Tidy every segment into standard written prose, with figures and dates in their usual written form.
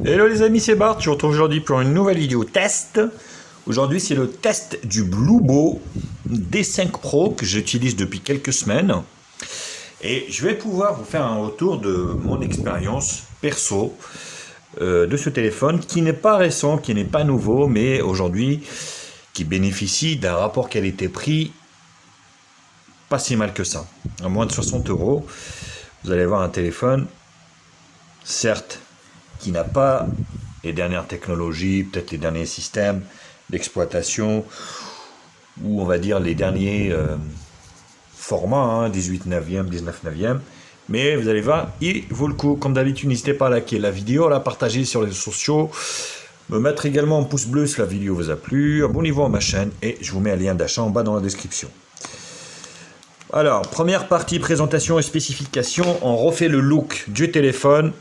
Hello les amis, c'est Bart, je vous retrouve aujourd'hui pour une nouvelle vidéo test. Aujourd'hui c'est le test du Bluebo D5 Pro que j'utilise depuis quelques semaines. Et je vais pouvoir vous faire un retour de mon expérience perso de ce téléphone qui n'est pas récent, qui n'est pas nouveau, mais aujourd'hui qui bénéficie d'un rapport qualité-prix pas si mal que ça. À moins de 60 euros, vous allez avoir un téléphone, certes, qui n'a pas les dernières technologies, peut-être les derniers systèmes d'exploitation, ou on va dire les derniers formats, 18 neuvième, 19 neuvième. Mais vous allez voir, il vaut le coup. Comme d'habitude, n'hésitez pas à liker la vidéo, à la partager sur les réseaux sociaux, me mettre également un pouce bleu si la vidéo vous a plu, abonnez-vous à ma chaîne et je vous mets un lien d'achat en bas dans la description. Alors, première partie, présentation et spécification. On refait le look du téléphone.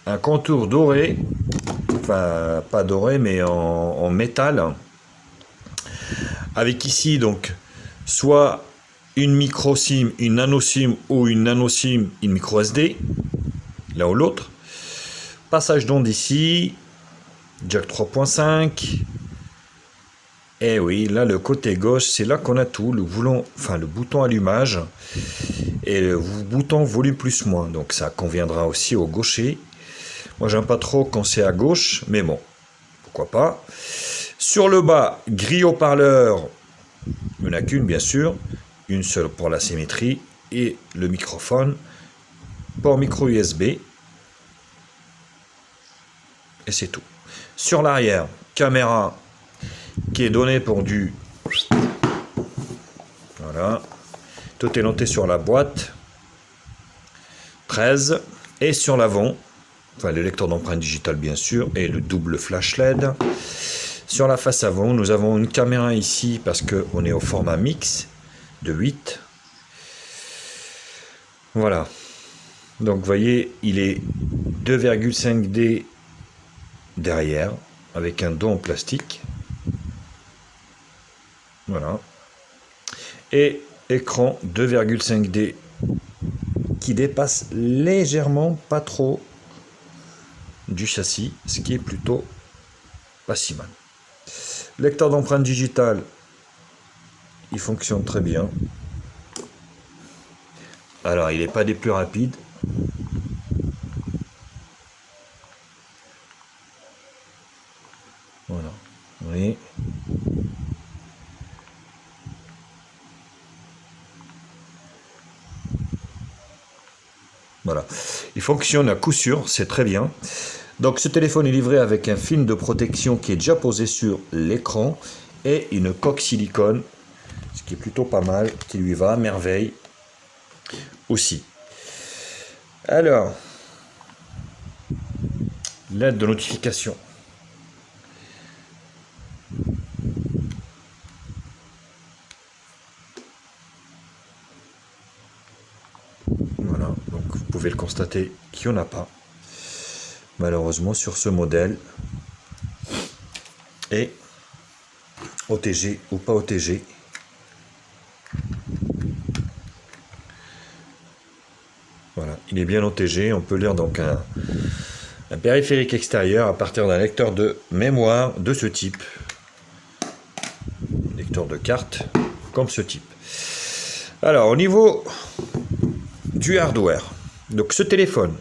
Un contour doré, enfin pas doré mais en métal, avec ici donc soit une micro SIM, une nano SIM ou une nano SIM, une micro SD, l'un ou l'autre. Passage d'onde ici, jack 3.5. Et oui, là le côté gauche, c'est là qu'on a tout, le bouton allumage et le bouton volume plus moins, donc ça conviendra aussi au gaucher. Moi, j'aime pas trop quand c'est à gauche, mais bon, pourquoi pas. Sur le bas, grille haut-parleur, il n'y en a qu'une, bien sûr. Une seule pour la symétrie. Et le microphone, port micro USB. Et c'est tout. Sur l'arrière, caméra qui est donnée pour du... Voilà. Tout est noté sur la boîte. 13. Et sur l'avant, enfin le lecteur d'empreinte digitale bien sûr, et le double flash LED. Sur la face avant, nous avons une caméra ici parce qu'on est au format mix de 8. Voilà. Donc vous voyez, il est 2,5D derrière, avec un dos en plastique. Voilà. Et écran 2,5D qui dépasse légèrement, pas trop, du châssis, ce qui est plutôt pas si mal. Lecteur d'empreinte digitale, il fonctionne très bien. Alors, il n'est pas des plus rapides. Voilà. Oui. Voilà. Il fonctionne à coup sûr, c'est très bien. Donc ce téléphone est livré avec un film de protection qui est déjà posé sur l'écran et une coque silicone, ce qui est plutôt pas mal, qui lui va à merveille aussi. Alors, l'aide de notification. Voilà, donc vous pouvez le constater qu'il n'y en a pas, malheureusement, sur ce modèle. Et OTG ou pas OTG. Voilà, il est bien OTG. On peut lire donc un périphérique extérieur à partir d'un lecteur de mémoire de ce type. Lecteur de carte comme ce type. Alors, au niveau du hardware, donc ce téléphone,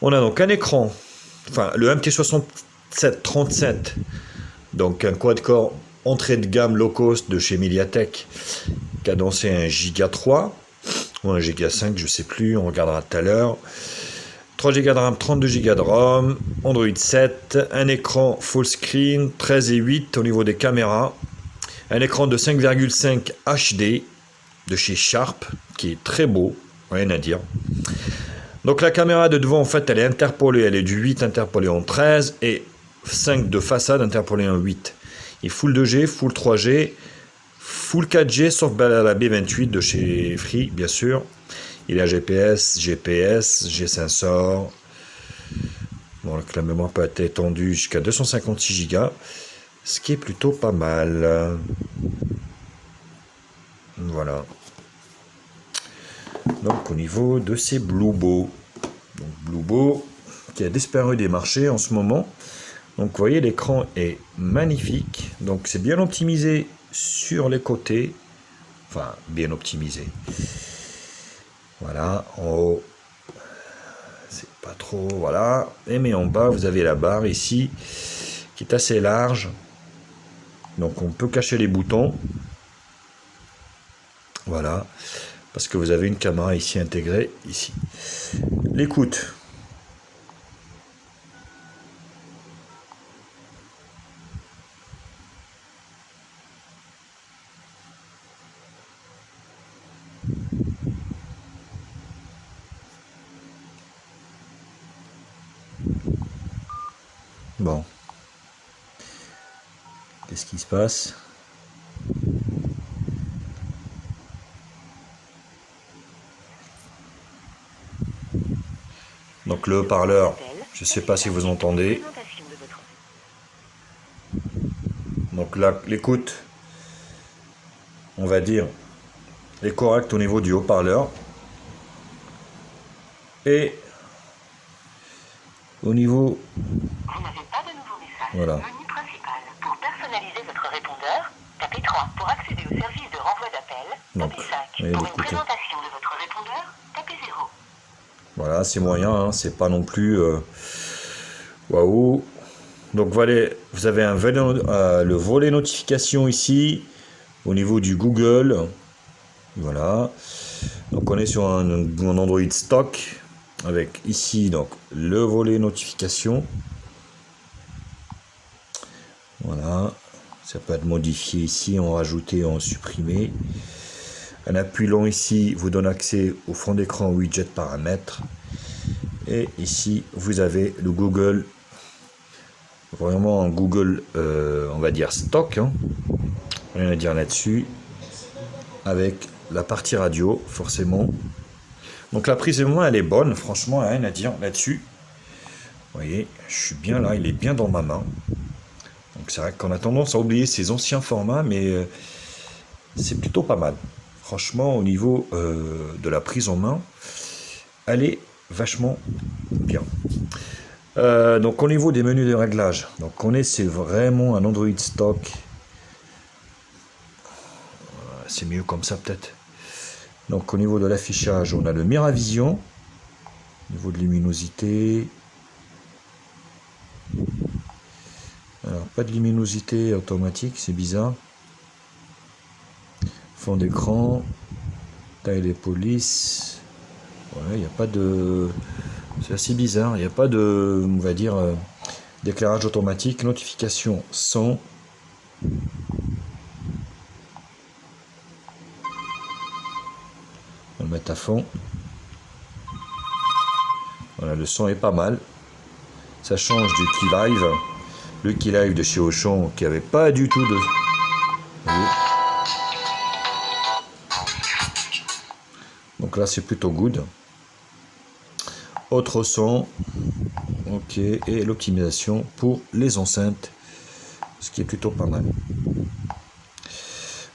on a donc un écran, enfin le MT6737, donc un quad-core entrée de gamme low cost de chez MediaTek, cadencé à 1 Go 3 ou 1 Go 5, je sais plus, on regardera tout à l'heure. 3 Go de RAM, 32 Go de ROM, Android 7, un écran full screen, 13 et 8 au niveau des caméras, un écran de 5,5 HD de chez Sharp, qui est très beau, rien à dire. Donc la caméra de devant, en fait, elle est interpolée, elle est du 8 interpolé en 13 et 5 de façade interpolé en 8. Et full 2G, full 3G, full 4G, sauf la B28 de chez Free, bien sûr. Il a GPS, G-Sensor. Bon, la mémoire peut être étendue jusqu'à 256 Go, ce qui est plutôt pas mal. Voilà. Donc au niveau de ces Bluebo. Donc Bluebo qui a disparu des marchés en ce moment. Donc vous voyez, l'écran est magnifique. Donc c'est bien optimisé sur les côtés. Enfin, bien optimisé. Voilà, en haut, c'est pas trop, voilà. Et mais en bas, vous avez la barre ici, qui est assez large. Donc on peut cacher les boutons. Voilà, parce que vous avez une caméra ici intégrée, ici. L'écoute. Bon. Qu'est-ce qui se passe? Donc le haut-parleur, je ne sais pas si vous entendez. Donc là, l'écoute, on va dire, est correcte au niveau du haut-parleur. Et au niveau... Vous n'avez pas de nouveau message. Voilà. Menu principal. Pour personnaliser votre répondeur, tapez 3. Pour accéder au service de renvoi d'appel, tapez 5. Pour une présentation de votre répondeur, tapez 0. Voilà, c'est moyen, hein, c'est pas non plus... Waouh. Donc voilà, vous avez le volet notification ici, au niveau du Google. Voilà. Donc on est sur un Android stock, avec ici donc le volet notification. Voilà, ça peut être modifié ici, en rajouter, en supprimer. Un appui long ici vous donne accès au fond d'écran widget paramètres. Et ici vous avez le Google, vraiment un Google, on va dire stock, hein. Rien à dire là-dessus. Avec la partie radio, forcément. Donc la prise de main, elle est bonne, franchement, rien à dire là-dessus. Vous voyez, je suis bien là, il est bien dans ma main. Donc c'est vrai qu'on a tendance à oublier ces anciens formats, mais c'est plutôt pas mal. Franchement, au niveau de la prise en main, elle est vachement bien. Donc au niveau des menus de réglage, donc c'est vraiment un Android stock. C'est mieux comme ça peut-être. Donc au niveau de l'affichage, on a le Miravision. Au niveau de luminosité. Alors pas de luminosité automatique, c'est bizarre. Fond d'écran. Taille des polices. Ouais, il n'y a pas de... C'est assez bizarre, il n'y a pas de, on va dire, d'éclairage automatique. Notification son. On va le mettre à fond. Voilà, le son est pas mal. Ça change du Key Live. Le Key Live de chez Auchan qui avait pas du tout de... Donc là c'est plutôt good. Autre son. Ok. Et l'optimisation pour les enceintes. Ce qui est plutôt pas mal.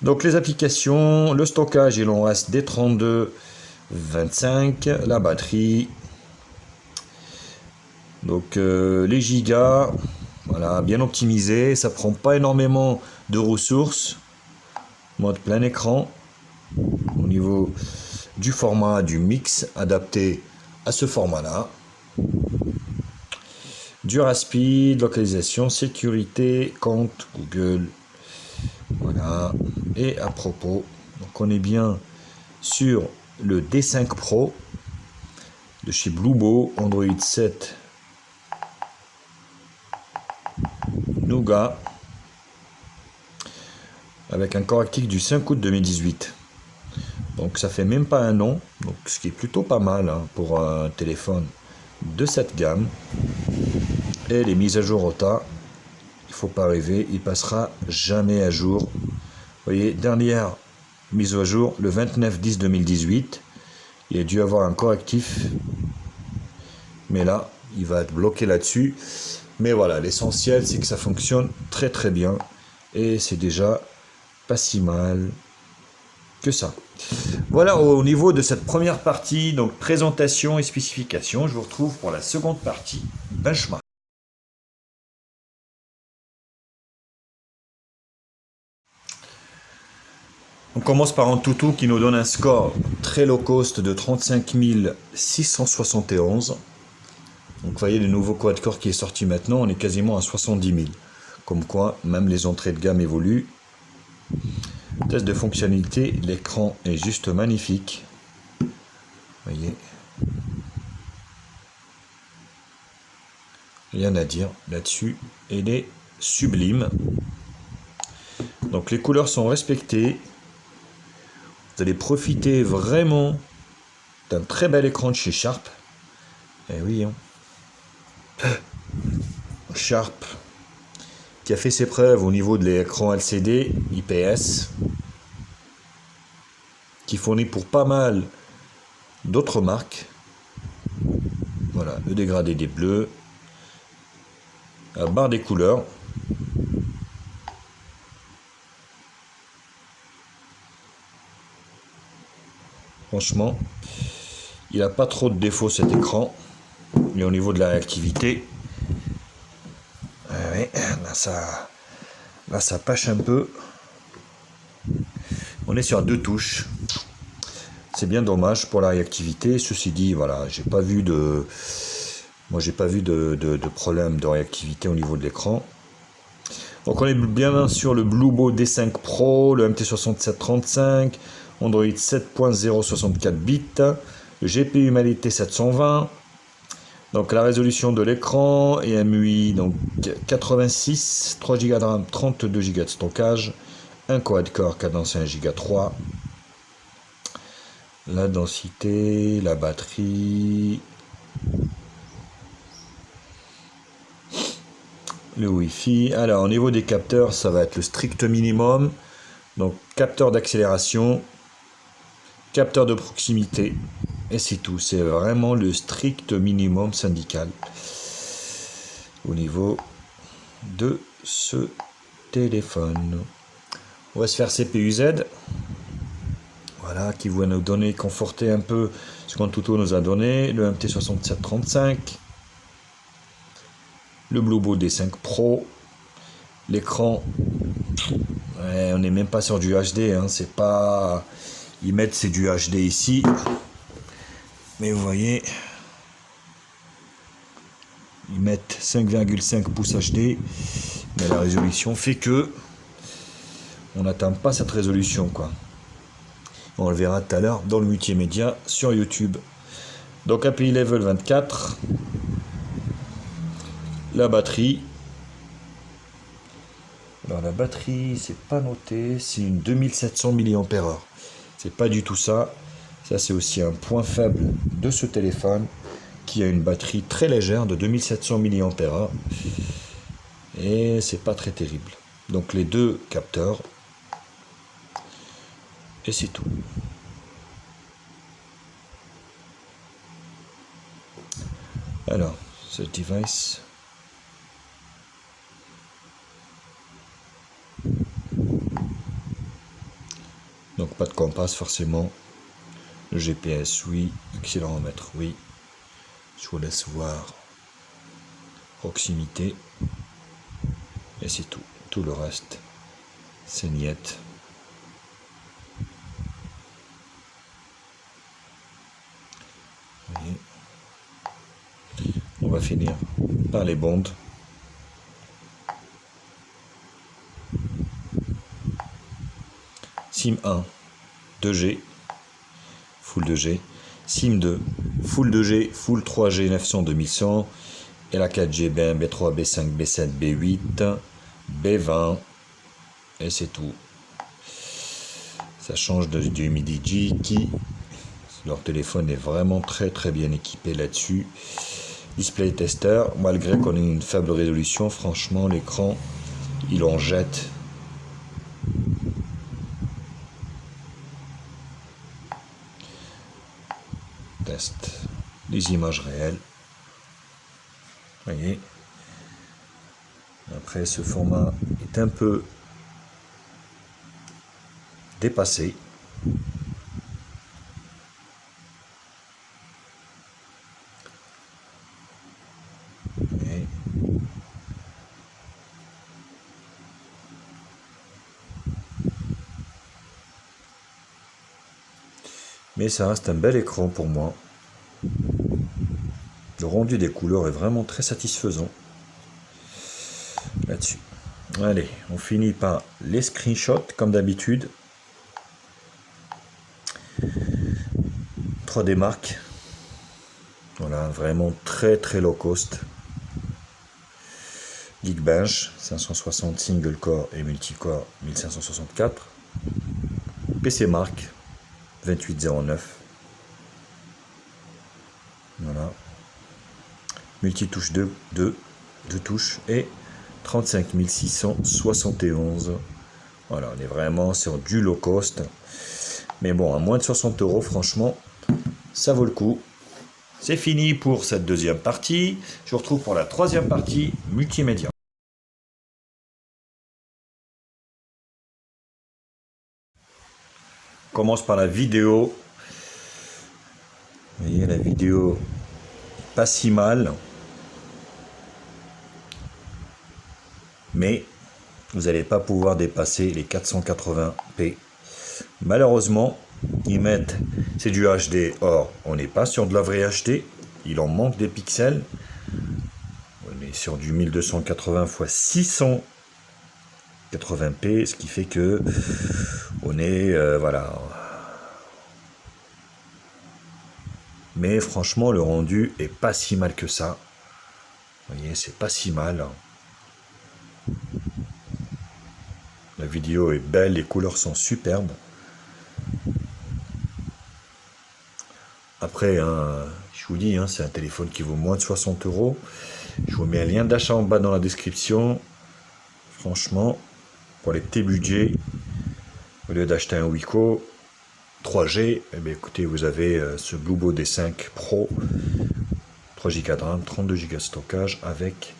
Donc les applications, le stockage, il en reste des 32, 25, la batterie, donc les gigas, voilà, bien optimisé, ça prend pas énormément de ressources, mode plein écran, au niveau du format du mix adapté à ce format là, du rapide, localisation, sécurité, compte, Google. Voilà, et à propos, donc on est bien sur le D5 Pro de chez Bluebo, Android 7 Nougat, avec un correctif du 5 août 2018. Donc ça fait même pas un an, donc ce qui est plutôt pas mal hein, pour un téléphone de cette gamme. Et les mises à jour OTA, il faut pas rêver, il passera jamais à jour. Vous voyez, dernière mise à jour le 29/10/2018. Il a dû avoir un correctif, mais là il va être bloqué là-dessus. Mais voilà, l'essentiel c'est que ça fonctionne très très bien et c'est déjà pas si mal. que ça. Voilà au niveau de cette première partie, donc présentation et spécification. Je vous retrouve pour la seconde partie, benchmark. On commence par un toutou qui nous donne un score très low cost de 35 671. Donc vous voyez le nouveau quad-core qui est sorti maintenant, on est quasiment à 70 000. Comme quoi, même les entrées de gamme évoluent. Test de fonctionnalité, l'écran est juste magnifique. Vous voyez. Rien à dire là-dessus. Il est sublime. Donc les couleurs sont respectées. Vous allez profiter vraiment d'un très bel écran de chez Sharp. Eh oui, hein. Sharp qui a fait ses preuves au niveau de l'écran LCD IPS, qui fournit pour pas mal d'autres marques. Voilà, le dégradé des bleus, la barre des couleurs. Franchement, il n'a pas trop de défauts cet écran. Et au niveau de la réactivité, ouais, là ça pâche un peu. On est sur 2 touches. C'est bien dommage pour la réactivité. Ceci dit, voilà, j'ai pas vu de problème de réactivité au niveau de l'écran. Donc on est bien sur le Bluebo D5 Pro, le MT6735, Android 7.0 64 bits, le GPU Mali T720. Donc la résolution de l'écran et MUI donc 86, 3 Go de RAM, 32 Go de stockage, un quad-core cadence 1 Go 3. La densité, la batterie, le Wi-Fi. Alors au niveau des capteurs, ça va être le strict minimum. Donc capteur d'accélération, capteur de proximité. Et c'est tout, c'est vraiment le strict minimum syndical au niveau de ce téléphone. On va se faire CPU-Z, voilà, qui va nous donner, conforter un peu ce qu'Antutu nous a donné, le MT6735, le Bluebo D5 Pro, l'écran, ouais, on n'est même pas sur du HD, hein, c'est pas, ils mettent c'est du HD ici. Mais vous voyez, ils mettent 5,5 pouces HD, mais la résolution fait que on n'atteint pas cette résolution, quoi. On le verra tout à l'heure dans le multimédia sur YouTube. Donc API Level 24, la batterie. Alors la batterie, c'est pas noté, c'est une 2700 mAh. C'est pas du tout ça. Ça, c'est aussi un point faible de ce téléphone qui a une batterie très légère de 2700 mAh. Et c'est pas très terrible. Donc les 2 capteurs. Et c'est tout. Alors, ce device. Donc pas de compass forcément. Le GPS, oui. Accéléromètre, oui. Je vous laisse voir. Proximité. Et c'est tout. Tout le reste, c'est niette. Vous voyez. On va finir par les bandes. SIM 1, 2G. Full 2G, SIM 2, Full 2G, Full 3G 900 2100, et la 4G, B1, B3, B5, B7, B8, B20, et c'est tout. Ça change du MIDI qui, leur téléphone est vraiment très très bien équipé là-dessus. Display tester, malgré qu'on ait une faible résolution, franchement l'écran, il en jette. Test les images réelles. Vous voyez. Après, ce format est un peu dépassé. Et mais ça reste un bel écran pour moi. Le rendu des couleurs est vraiment très satisfaisant là-dessus. Allez, on finit par les screenshots comme d'habitude. 3D Mark. Voilà, vraiment très très low cost. Geekbench 560 single core et multicore 1564. PC Mark 2809. Voilà. Multitouche 2 touches et 35 671. Voilà, on est vraiment sur du low cost. Mais bon, à moins de 60 €, franchement, ça vaut le coup. C'est fini pour cette deuxième partie. Je vous retrouve pour la troisième partie multimédia. On commence par la vidéo. Vous voyez, la vidéo pas si mal. Mais vous n'allez pas pouvoir dépasser les 480p. Malheureusement, ils mettent, c'est du HD. Or, on n'est pas sur de la vraie HD. Il en manque des pixels. On est sur du 1280 x 680p, ce qui fait que on est voilà. Mais franchement, le rendu est pas si mal que ça. Vous voyez, c'est pas si mal. La vidéo est belle, les couleurs sont superbes. Après, hein, je vous dis, hein, c'est un téléphone qui vaut moins de 60 €. Je vous mets un lien d'achat en bas dans la description. Franchement, pour les petits budgets, au lieu d'acheter un Wiko 3G, eh bien, écoutez, vous avez ce Bluebo D5 Pro, 3 Go de RAM, 32 Go de stockage avec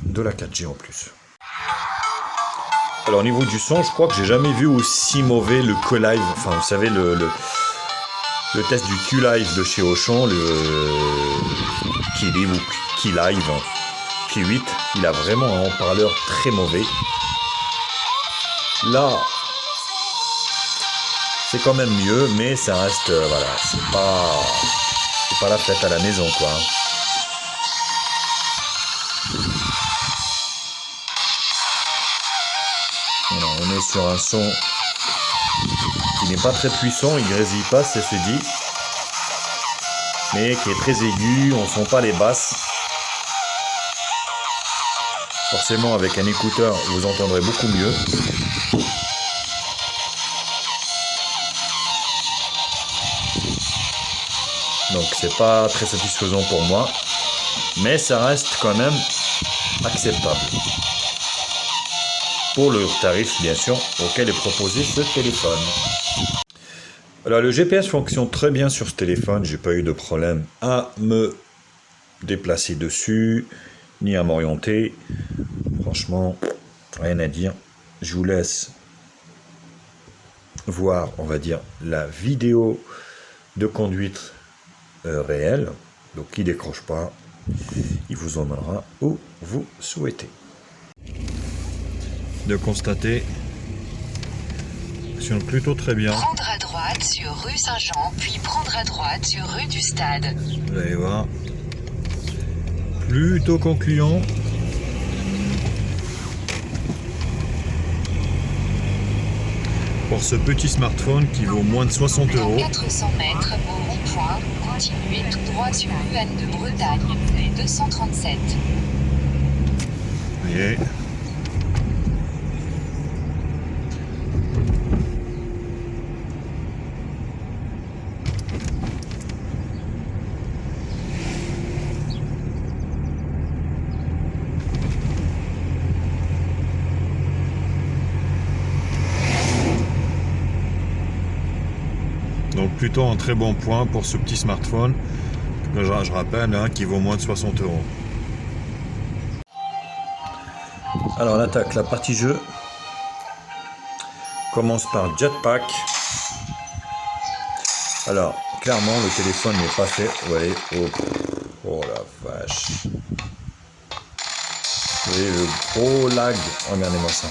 de la 4G en plus. Alors au niveau du son, je crois que j'ai jamais vu aussi mauvais le Q-Live. Enfin, vous savez, le test du Q-Live de chez Auchan, le Q-Live ou Q-Live Q8, il a vraiment un haut-parleur très mauvais. Là, c'est quand même mieux, mais ça reste, voilà, c'est pas la fête à la maison, quoi. Voilà, on est sur un son qui n'est pas très puissant, il grésille pas, c'est se dit, mais qui est très aigu, on sent pas les basses. Forcément, avec un écouteur, vous entendrez beaucoup mieux. Donc c'est pas très satisfaisant pour moi, mais ça reste quand même acceptable pour le tarif bien sûr auquel est proposé ce téléphone. Alors le GPS fonctionne très bien sur ce téléphone, j'ai pas eu de problème à me déplacer dessus ni à m'orienter. Franchement, rien à dire. Je vous laisse voir, on va dire, la vidéo de conduite réelle. Donc il décroche pas, il vous emmènera où vous souhaitez. De constater, fonctionne plutôt très bien. Prendre à droite sur rue Saint-Jean, puis prendre à droite sur rue du Stade. Vous allez voir, plutôt concluant. Pour ce petit smartphone qui vaut moins de 60 Dans €. 400 mètres au rond-point, continuez tout droit sur rue Anne de Bretagne, les 237. Vous voyez. Donc plutôt un très bon point pour ce petit smartphone, que je rappelle, hein, qui vaut moins de 60 €. Alors on attaque la partie jeu. commence par Jetpack. Alors, clairement, le téléphone n'est pas fait. Vous voyez, oh la vache. Vous voyez le gros lag. Regardez-moi ça.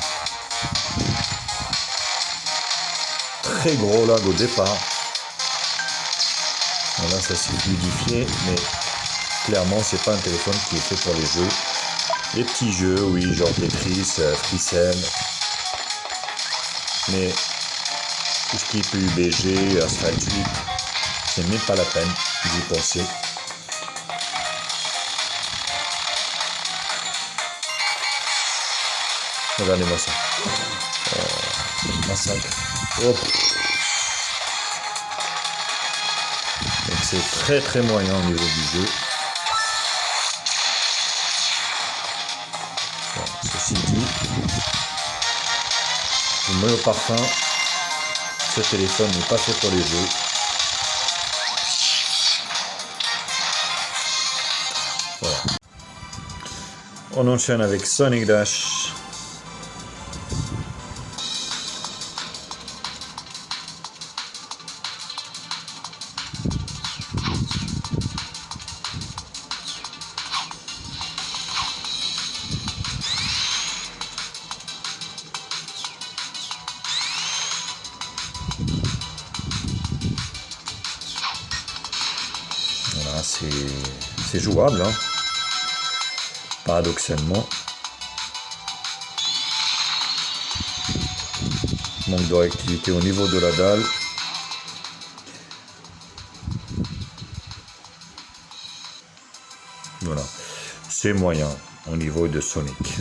Très gros lag au départ. Voilà, ça s'est fluidifié, mais clairement, c'est pas un téléphone qui est fait pour les jeux. Les petits jeux, oui, genre Tetris, Freecell. Mais tout ce qui est PUBG, Asphalt 8, c'est même pas la peine d'y penser. Regardez-moi ça. Oh, c'est un massacre. Oh. Donc c'est très très moyen au niveau du jeu. Bon, ceci dit, je mets au parfum. Ce téléphone n'est pas fait pour les jeux. Voilà. On enchaîne avec Sonic Dash. Voilà, c'est jouable, hein. Paradoxalement. Manque de réactivité au niveau de la dalle. Voilà, c'est moyen au niveau de Sonic.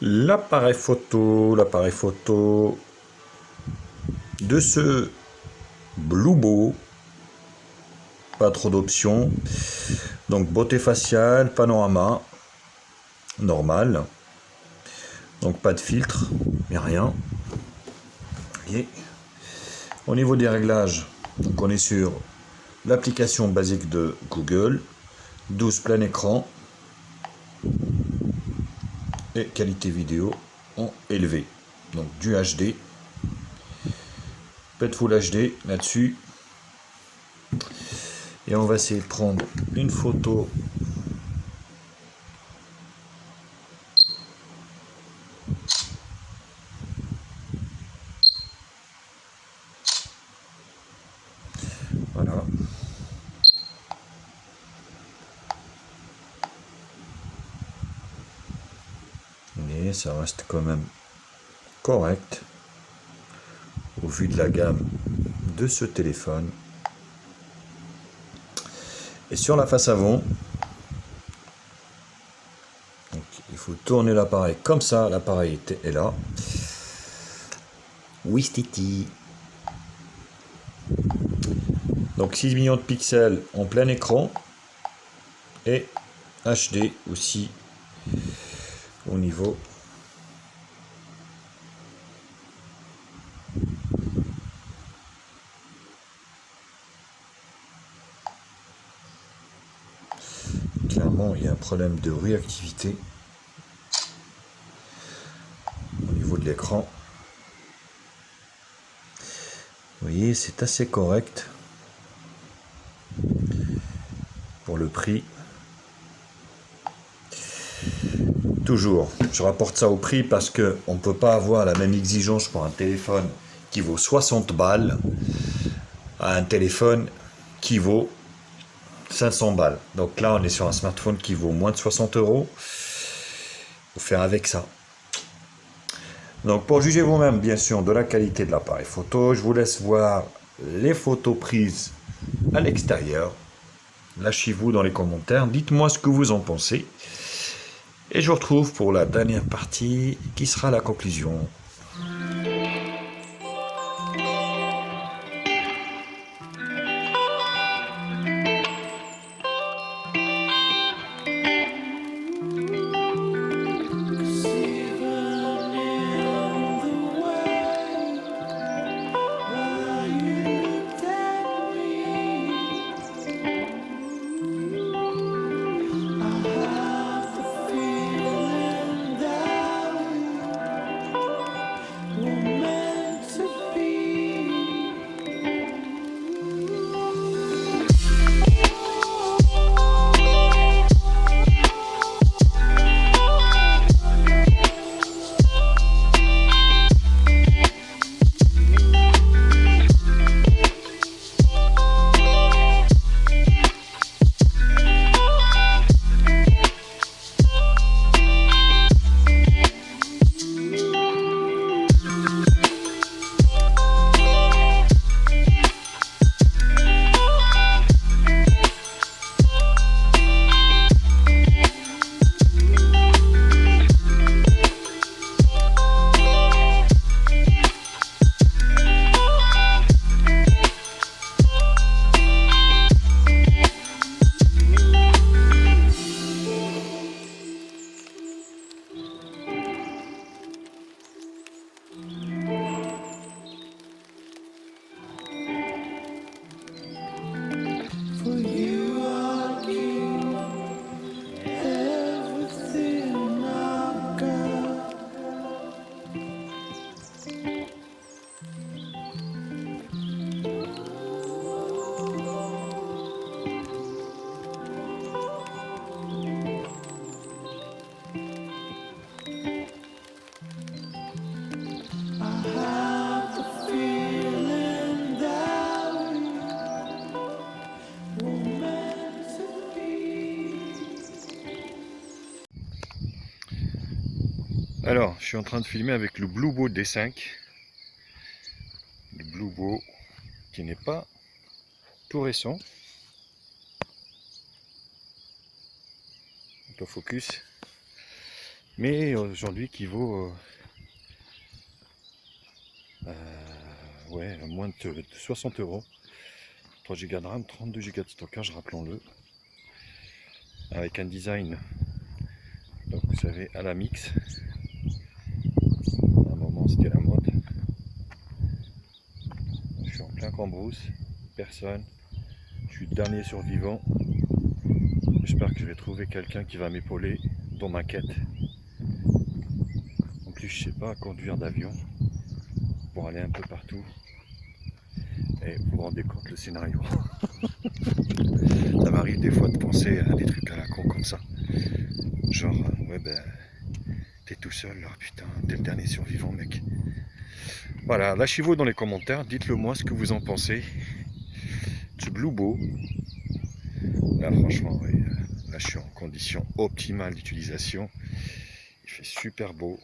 L'appareil photo de ce Bluebo. Pas trop d'options. Donc beauté faciale, panorama, normal. Donc pas de filtre, mais rien. Et au niveau des réglages, donc on est sur l'application basique de Google, 12 plein écran et qualité vidéo en élevé. Donc du HD, pas de Full HD là-dessus. Et on va essayer de prendre une photo voilà. Mais ça reste quand même correct au vu de la gamme de ce téléphone. Et sur la face avant, donc il faut tourner l'appareil comme ça, l'appareil est là. Oui, Titi. Donc 6 millions de pixels en plein écran et HD aussi au niveau . Clairement, il y a un problème de réactivité au niveau de l'écran. Vous voyez, c'est assez correct pour le prix. Toujours, je rapporte ça au prix parce que on ne peut pas avoir la même exigence pour un téléphone qui vaut 60 balles à un téléphone qui vaut 500 balles. Donc là, on est sur un smartphone qui vaut moins de 60 €. Il faut faire avec ça. Donc pour juger vous-même, bien sûr, de la qualité de l'appareil photo, je vous laisse voir les photos prises à l'extérieur. Lâchez-vous dans les commentaires, dites-moi ce que vous en pensez. Et je vous retrouve pour la dernière partie qui sera la conclusion. Alors, je suis en train de filmer avec le Bluebo D5. Le Bluebo qui n'est pas tout récent. Autofocus. Mais aujourd'hui qui vaut ouais, moins de 60 €. 3 Go de RAM, 32 Go de stockage, rappelons-le. Avec un design, donc vous savez, à la mix. À un moment c'était la mode. Je suis en plein cambrousse, personne. Je suis le dernier survivant. J'espère que je vais trouver quelqu'un qui va m'épauler dans ma quête. En plus, je sais pas conduire d'avion pour aller un peu partout. Et vous vous rendez compte le scénario. Ça m'arrive des fois de penser à des trucs à la con comme ça. Genre, ouais ben, t'es tout seul là, putain, t'es le dernier survivant mec. Voilà, lâchez-vous dans les commentaires, dites-le moi ce que vous en pensez. Ce Bluebo. Là franchement, oui, là je suis en condition optimale d'utilisation. Il fait super beau.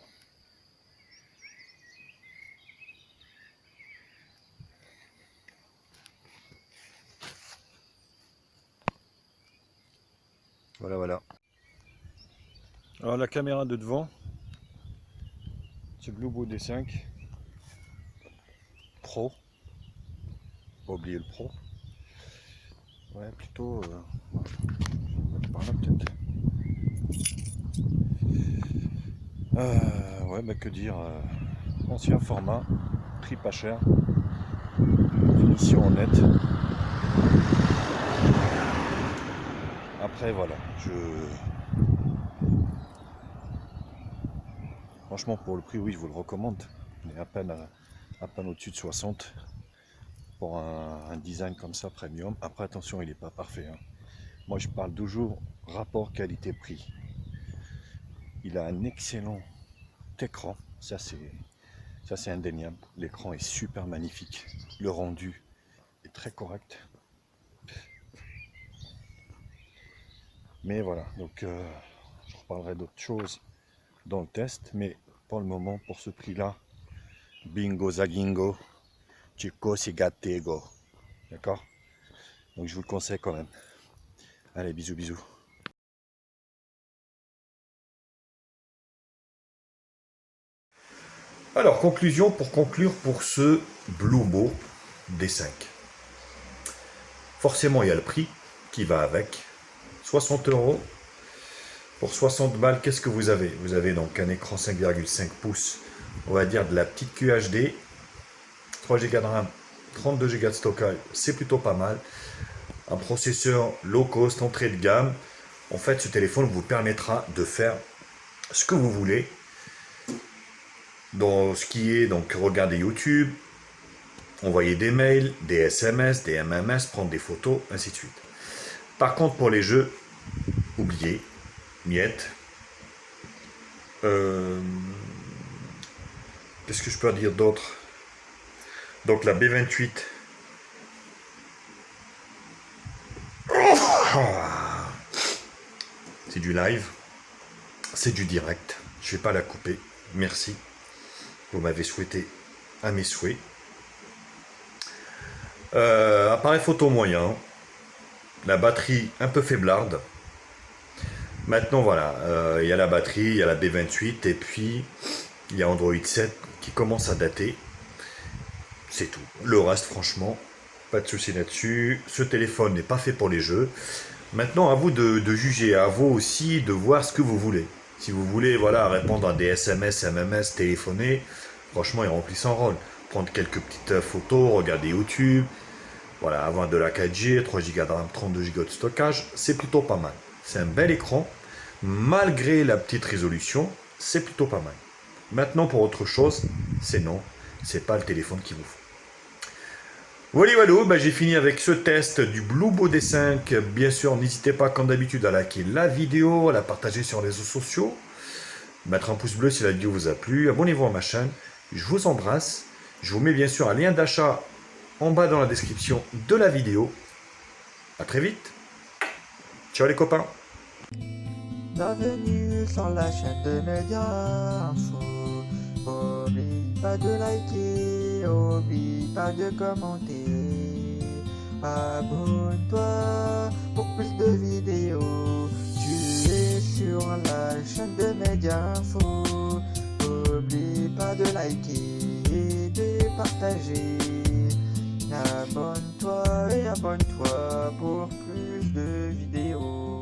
Voilà, voilà. Alors la caméra de devant, c'est Bluebo D5 Pro. Pas oublier le Pro. Ouais, plutôt par là peut-être. Ouais, bah que dire, ancien format, prix pas cher, finition en net. Après voilà, franchement pour le prix, oui, je vous le recommande. Mais à peine au-dessus de 60 pour un design comme ça premium. Après attention, il n'est pas parfait, hein. Moi je parle toujours rapport qualité-prix. Il a un excellent écran, ça c'est indéniable. L'écran est super magnifique. Le rendu est très correct. Mais voilà, donc je reparlerai d'autres choses dans le test, mais pour le moment, pour ce prix-là, bingo zagingo, chico sigatego. D'accord? Donc je vous le conseille quand même. Allez, bisous, bisous. Alors, conclusion pour conclure pour ce Bluebo D5. Forcément, il y a le prix qui va avec. 60 €. Pour 60 balles, qu'est-ce que vous avez? Vous avez donc un écran 5,5 pouces, on va dire de la petite QHD, 3 Go de RAM, 32 Go de stockage, c'est plutôt pas mal. Un processeur low cost, entrée de gamme. En fait, ce téléphone vous permettra de faire ce que vous voulez. Dans ce qui est, donc, regarder YouTube, envoyer des mails, des SMS, des MMS, prendre des photos, ainsi de suite. Par contre, pour les jeux, oubliez, miette. Qu'est-ce que je peux dire d'autre? Donc la B28. C'est du live, c'est du direct. Je ne vais pas la couper. Merci. Vous m'avez souhaité à mes souhaits. Appareil photo moyen. La batterie un peu faiblarde. Maintenant voilà, il y a la batterie, il y a la B28 et puis il y a Android 7 qui commence à dater. C'est tout. Le reste franchement, pas de souci là-dessus. Ce téléphone n'est pas fait pour les jeux. Maintenant à vous de juger, à vous aussi de voir ce que vous voulez. Si vous voulez voilà, répondre à des SMS, MMS, téléphoner, franchement il remplit son rôle. Prendre quelques petites photos, regarder YouTube, voilà, avoir de la 4G, 3 Go de RAM, 32 Go de stockage, c'est plutôt pas mal. C'est un bel écran, malgré la petite résolution, c'est plutôt pas mal. Maintenant pour autre chose, c'est non, c'est pas le téléphone qu'il vous faut. Voilà, voilà, ben j'ai fini avec ce test du Bluebo D5. Bien sûr, n'hésitez pas comme d'habitude à liker la vidéo, à la partager sur les réseaux sociaux, mettre un pouce bleu si la vidéo vous a plu, abonnez-vous à ma chaîne, je vous embrasse. Je vous mets bien sûr un lien d'achat en bas dans la description de la vidéo. A très vite. Ciao les copains. Bienvenue bienvenue sur la chaîne de Média Info. Oublie pas de liker, oublie pas de commenter. Abonne-toi pour plus de vidéos. Tu es sur la chaîne de Média Info. Oublie pas de liker et de partager. Abonne-toi et abonne-toi pour plus de vidéos.